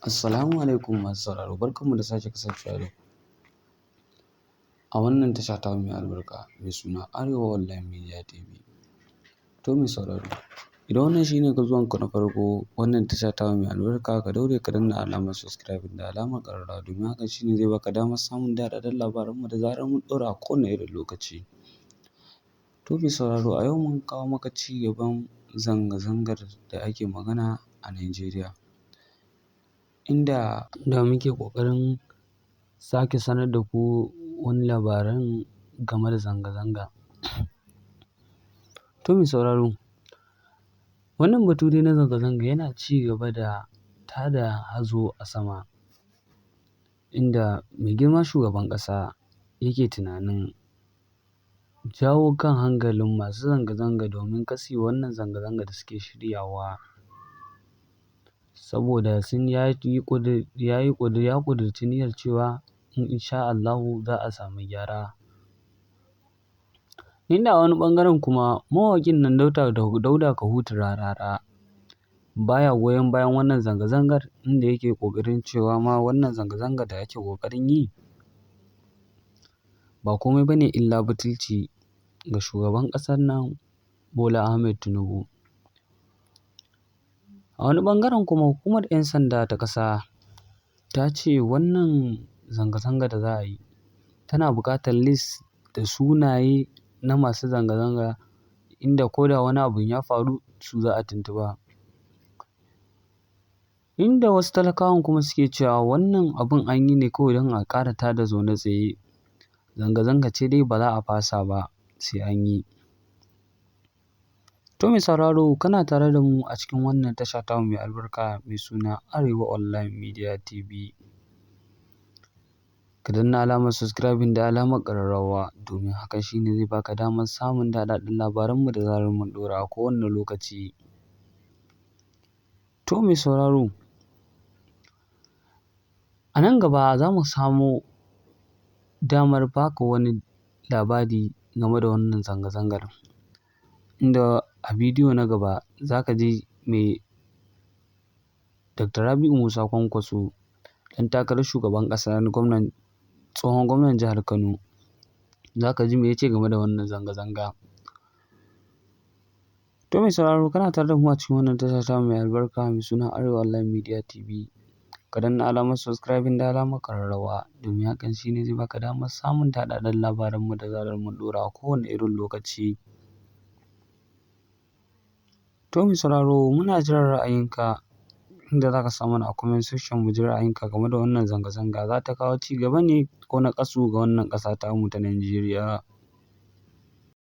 Assalamu alaikum masu sauraro, barkanmu da sake kasancewa da ku a wannan tasha tamu mai albarka mai suna Arewa Online Media TV. To mai sauraro, idan wannan shine zuwanka na farko wannan tasha tamu mai albarka, ka daure ka danna alamar subscribing da alamar ƙararrawa domin hakan shine zai baka damar samun daɗaɗɗen labaranmu da zarar mun ɗora a kowane irin lokaci. To mai sauraro, a yau mun kawo maka ci gaban zanga-zangar da ake magana a Najeriya, inda muke ƙoƙarin sake sanar da ku wani labaran game da zanga-zanga. To mai sauraro, wannan batu dai na zanga-zanga yana ci gaba da tada hazo a sama, inda mai girma shugaban ƙasa yake tunanin jawo kan hankalin masu zanga-zanga domin kar su yi wannan zanga-zanga da suke shiryawa, saboda ya ƙudurci niyyar cewa in sha Allahu za a samu gyara. Inda a wani ɓangaren kuma mawaƙin nan Dauda Kahutu Rarara baya goyon bayan wannan zanga-zangar, inda yake ƙoƙarin cewa ma wannan zanga-zangar da ake ƙoƙarin yi ba komai bane illa butulci ga shugaban ƙasar nan Bola Ahmed Tinubu. A wani ɓangaren kuma hukumar 'yan sanda ta ƙasa ta ce wannan zanga-zanga da za a yi tana buƙatar list da sunaye na masu zanga-zanga, inda ko da wani abun ya faru su za a tuntuɓa. Inda wasu talakawan kuma suke cewa wannan abun an yi ne kawai don a ƙara tada zaune tsaye, zanga-zanga ce dai ba za a fasa ba sai an yi. To mai sauraro, kana tare da mu a cikin wannan tasha tamu mai albarka mai suna Arewa Online Media TV. Ka danna alamar subscribing da alamar ƙararrawa domin hakan shine zai baka damar samun daɗaɗɗen labaranmu da zarar mun ɗora a kowane lokaci. To mai sauraro, a nan gaba za mu samo damar baka wani labari game da wannan zanga-zangar, inda a bidiyo na gaba za ka ji me Dr. Rabi'u Musa Kwankwaso, ɗan takarar shugaban ƙasa tsohon gwamnan jihar Kano, za ka ji me ya ce game da wannan zanga-zanga. To mai sauraro, kana tare da mu a cikin wannan tasha tamu mai albarka mai suna Arewa Online Media TV. Ka danna alamar subscribing da alamar ƙararrawa domin hakan shine zai baka damar samun daɗaɗɗen labaranmu da zarar mun ɗora a kowane irin lokaci. To mai sauraro, muna jiran ra'ayinka, inda za ka sa mana a comment section mu ji ra'ayinka game da wannan zanga-zanga. Za ta kawo ci gaba ne ko naƙasu ga wannan ƙasa tamu ta Najeriya?